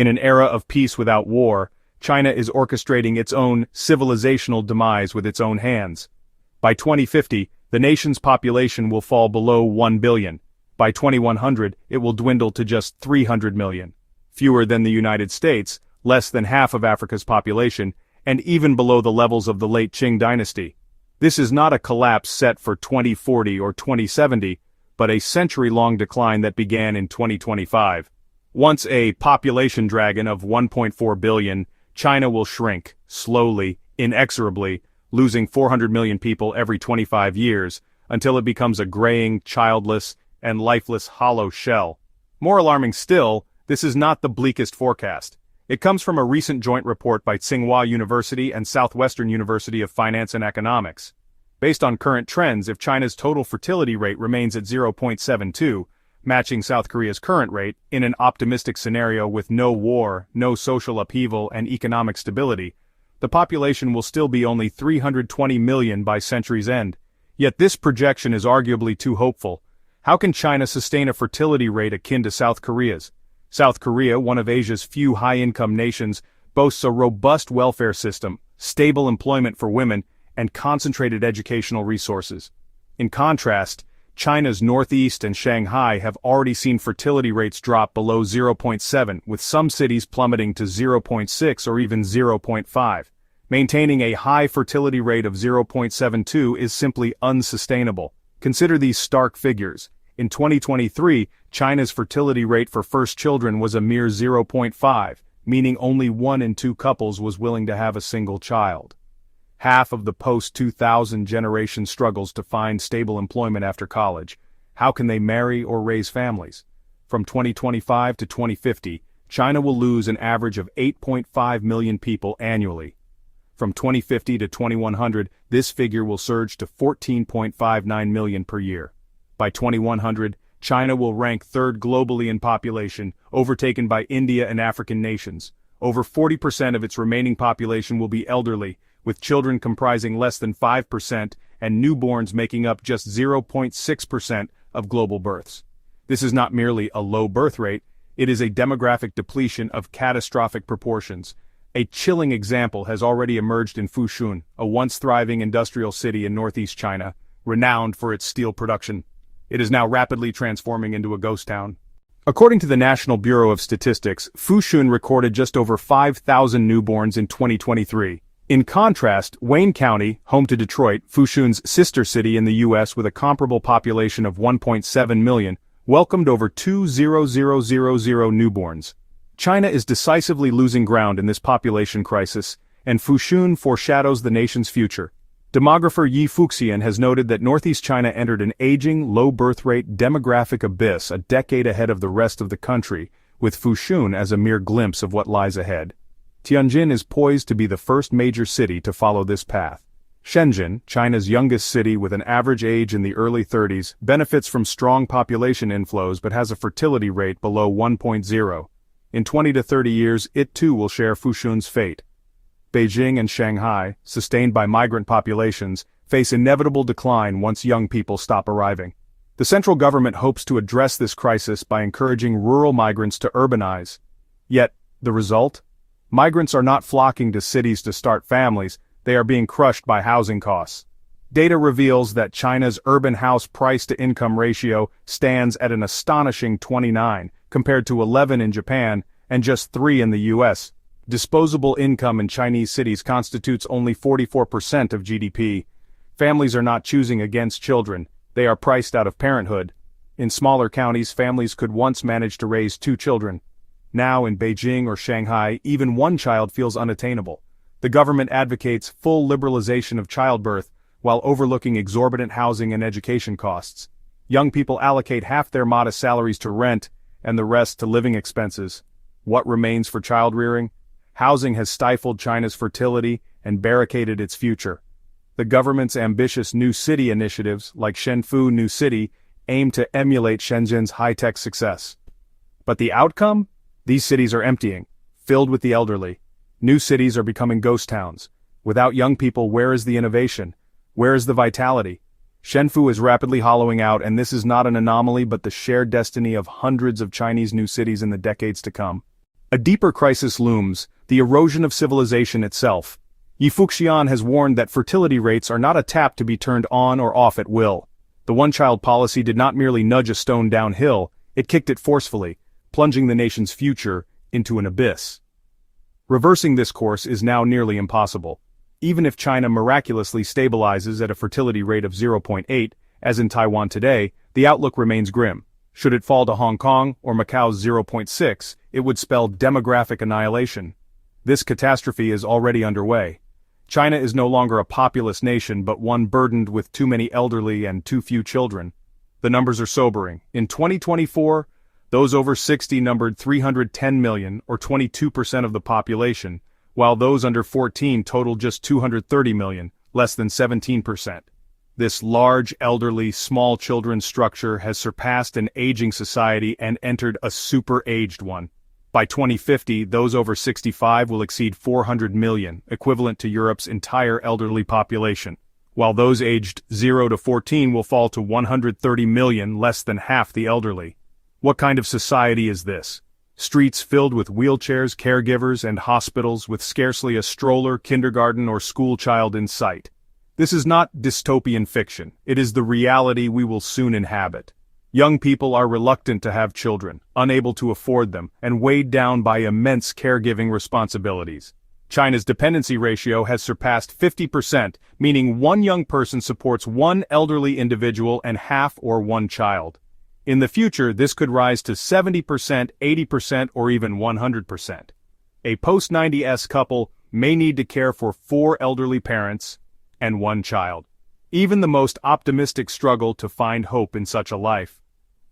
In an era of peace without war, China is orchestrating its own civilizational demise with its own hands. By 2050, the nation's population will fall below 1 billion. By 2100, it will dwindle to just 300 million. Fewer than the United States, less than half of Africa's population, and even below the levels of the late Qing dynasty. This is not a collapse set for 2040 or 2070, but a century-long decline that began in 2025. Once a population dragon of 1.4 billion, China will shrink, slowly, inexorably, losing 400 million people every 25 years, until it becomes a graying, childless, and lifeless hollow shell. More alarming still, this is not the bleakest forecast. It comes from a recent joint report by Tsinghua University and Southwestern University of Finance and Economics. Based on current trends, if China's total fertility rate remains at 0.72, matching South Korea's current rate, in an optimistic scenario with no war, no social upheaval, and economic stability, the population will still be only 320 million by century's end. Yet this projection is arguably too hopeful. How can China sustain a fertility rate akin to South Korea's? South Korea, one of Asia's few high-income nations, boasts a robust welfare system, stable employment for women, and concentrated educational resources. In contrast, China's Northeast and Shanghai have already seen fertility rates drop below 0.7, with some cities plummeting to 0.6 or even 0.5. Maintaining a high fertility rate of 0.72 is simply unsustainable. Consider these stark figures. In 2023, China's fertility rate for first children was a mere 0.5, meaning only 1 in 2 couples was willing to have a single child. Half of the post-2000 generation struggles to find stable employment after college. How can they marry or raise families? From 2025 to 2050, China will lose an average of 8.5 million people annually. From 2050 to 2100, this figure will surge to 14.59 million per year. By 2100, China will rank third globally in population, overtaken by India and African nations. Over 40% of its remaining population will be elderly, with children comprising less than 5% and newborns making up just 0.6% of global births. This is not merely a low birth rate, it is a demographic depletion of catastrophic proportions. A chilling example has already emerged in Fushun, a once thriving industrial city in northeast China, renowned for its steel production. It is now rapidly transforming into a ghost town. According to the National Bureau of Statistics, Fushun recorded just over 5,000 newborns in 2023. In contrast, Wayne County, home to Detroit, Fushun's sister city in the U.S. with a comparable population of 1.7 million, welcomed over 2,000 newborns. China is decisively losing ground in this population crisis, and Fushun foreshadows the nation's future. Demographer Yi Fuxian has noted that Northeast China entered an aging, low birth rate demographic abyss a decade ahead of the rest of the country, with Fushun as a mere glimpse of what lies ahead. Tianjin is poised to be the first major city to follow this path. Shenzhen, China's youngest city with an average age in the early 30s, benefits from strong population inflows but has a fertility rate below 1.0. In 20 to 30 years, it too will share Fushun's fate. Beijing and Shanghai, sustained by migrant populations, face inevitable decline once young people stop arriving. The central government hopes to address this crisis by encouraging rural migrants to urbanize. Yet, the result? Migrants are not flocking to cities to start families, they are being crushed by housing costs. Data reveals that China's urban house price-to-income ratio stands at an astonishing 29, compared to 11 in Japan, and just 3 in the US. Disposable income in Chinese cities constitutes only 44% of GDP. Families are not choosing against children, they are priced out of parenthood. In smaller counties, families could once manage to raise 2 children. Now in Beijing or Shanghai, even 1 child feels unattainable. The government advocates full liberalization of childbirth, while overlooking exorbitant housing and education costs. Young people allocate half their modest salaries to rent, and the rest to living expenses. What remains for child rearing? Housing has stifled China's fertility and barricaded its future. The government's ambitious new city initiatives, like Shenfu New City, aim to emulate Shenzhen's high-tech success. But the outcome? These cities are emptying, filled with the elderly. New cities are becoming ghost towns. Without young people, where is the innovation? Where is the vitality? Shenfu is rapidly hollowing out, and this is not an anomaly but the shared destiny of hundreds of Chinese new cities in the decades to come. A deeper crisis looms, the erosion of civilization itself. Fushun has warned that fertility rates are not a tap to be turned on or off at will. The one-child policy did not merely nudge a stone downhill, it kicked it forcefully, plunging the nation's future into an abyss. Reversing this course is now nearly impossible. Even if China miraculously stabilizes at a fertility rate of 0.8, as in Taiwan today, the outlook remains grim. Should it fall to Hong Kong or Macau's 0.6, it would spell demographic annihilation. This catastrophe is already underway. China is no longer a populous nation but one burdened with too many elderly and too few children. The numbers are sobering. In 2024, those over 60 numbered 310 million, or 22% of the population, while those under 14 totaled just 230 million, less than 17%. This large, elderly, small children structure has surpassed an aging society and entered a super-aged one. By 2050, those over 65 will exceed 400 million, equivalent to Europe's entire elderly population, while those aged 0 to 14 will fall to 130 million, less than half the elderly. What kind of society is this? Streets filled with wheelchairs, caregivers, and hospitals with scarcely a stroller, kindergarten, or school child in sight. This is not dystopian fiction, it is the reality we will soon inhabit. Young people are reluctant to have children, unable to afford them, and weighed down by immense caregiving responsibilities. China's dependency ratio has surpassed 50%, meaning one young person supports one elderly individual and half or one child. In the future, this could rise to 70%, 80%, or even 100%. A post-90s couple may need to care for 4 elderly parents and 1 child. Even the most optimistic struggle to find hope in such a life.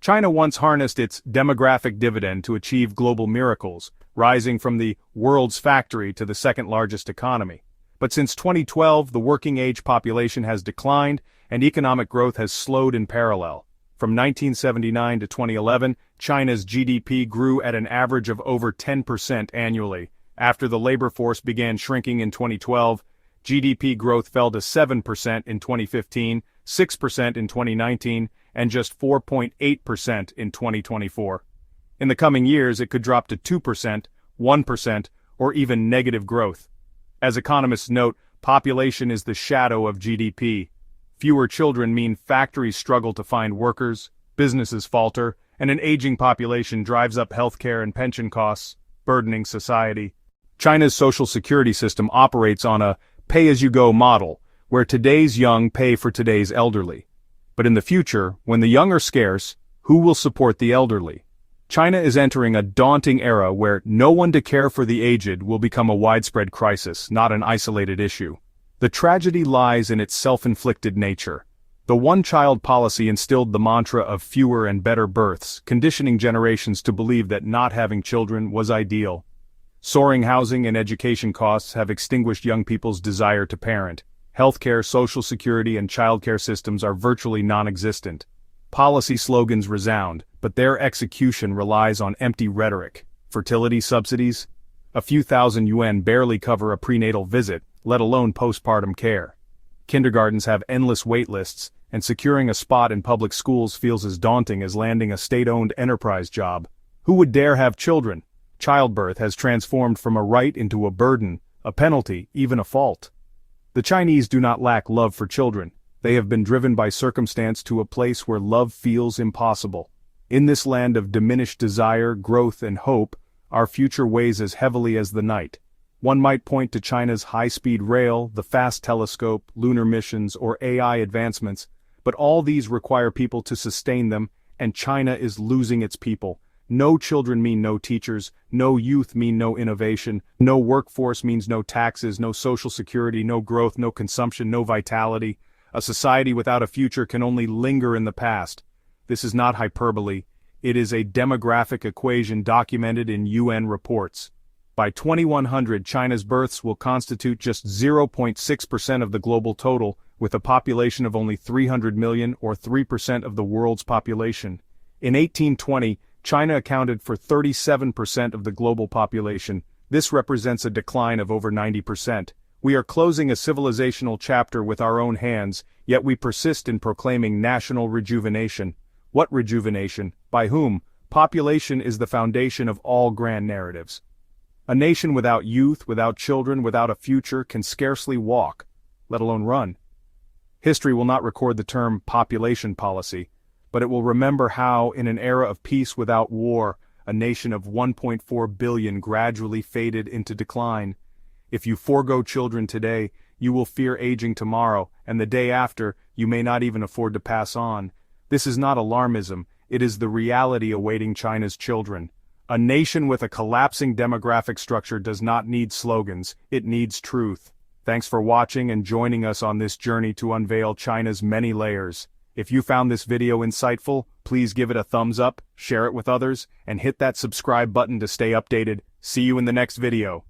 China once harnessed its demographic dividend to achieve global miracles, rising from the world's factory to the second-largest economy. But since 2012, the working-age population has declined, and economic growth has slowed in parallel. From 1979 to 2011, China's GDP grew at an average of over 10% annually. After the labor force began shrinking in 2012, GDP growth fell to 7% in 2015, 6% in 2019, and just 4.8% in 2024. In the coming years, it could drop to 2%, 1%, or even negative growth. As economists note, population is the shadow of GDP. Fewer children mean factories struggle to find workers, businesses falter, and an aging population drives up healthcare and pension costs, burdening society. China's social security system operates on a pay-as-you-go model, where today's young pay for today's elderly. But in the future, when the young are scarce, who will support the elderly? China is entering a daunting era where no one to care for the aged will become a widespread crisis, not an isolated issue. The tragedy lies in its self-inflicted nature. The one-child policy instilled the mantra of fewer and better births, conditioning generations to believe that not having children was ideal. Soaring housing and education costs have extinguished young people's desire to parent. Healthcare, social security, and childcare systems are virtually non-existent. Policy slogans resound, but their execution relies on empty rhetoric. Fertility subsidies? A few thousand yuan barely cover a prenatal visit, let alone postpartum care. Kindergartens have endless wait lists, and securing a spot in public schools feels as daunting as landing a state-owned enterprise job. Who would dare have children? Childbirth has transformed from a right into a burden, a penalty, even a fault. The Chinese do not lack love for children. They have been driven by circumstance to a place where love feels impossible. In this land of diminished desire, growth, and hope, our future weighs as heavily as the night. One might point to China's high-speed rail, the fast telescope, lunar missions, or AI advancements, but all these require people to sustain them, and China is losing its people. No children mean no teachers, no youth mean no innovation, no workforce means no taxes, no social security, no growth, no consumption, no vitality. A society without a future can only linger in the past. This is not hyperbole. It is a demographic equation documented in UN reports. By 2100, China's births will constitute just 0.6% of the global total, with a population of only 300 million or 3% of the world's population. In 1820, China accounted for 37% of the global population. This represents a decline of over 90%. We are closing a civilizational chapter with our own hands, yet we persist in proclaiming national rejuvenation. What rejuvenation? By whom? Population is the foundation of all grand narratives. A nation without youth, without children, without a future can scarcely walk, let alone run. History will not record the term population policy, but it will remember how, in an era of peace without war, a nation of 1.4 billion gradually faded into decline. If you forego children today, you will fear aging tomorrow, and the day after, you may not even afford to pass on. This is not alarmism, it is the reality awaiting China's children. A nation with a collapsing demographic structure does not need slogans, it needs truth. Thanks for watching and joining us on this journey to unveil China's many layers. If you found this video insightful, please give it a thumbs up, share it with others, and hit that subscribe button to stay updated. See you in the next video.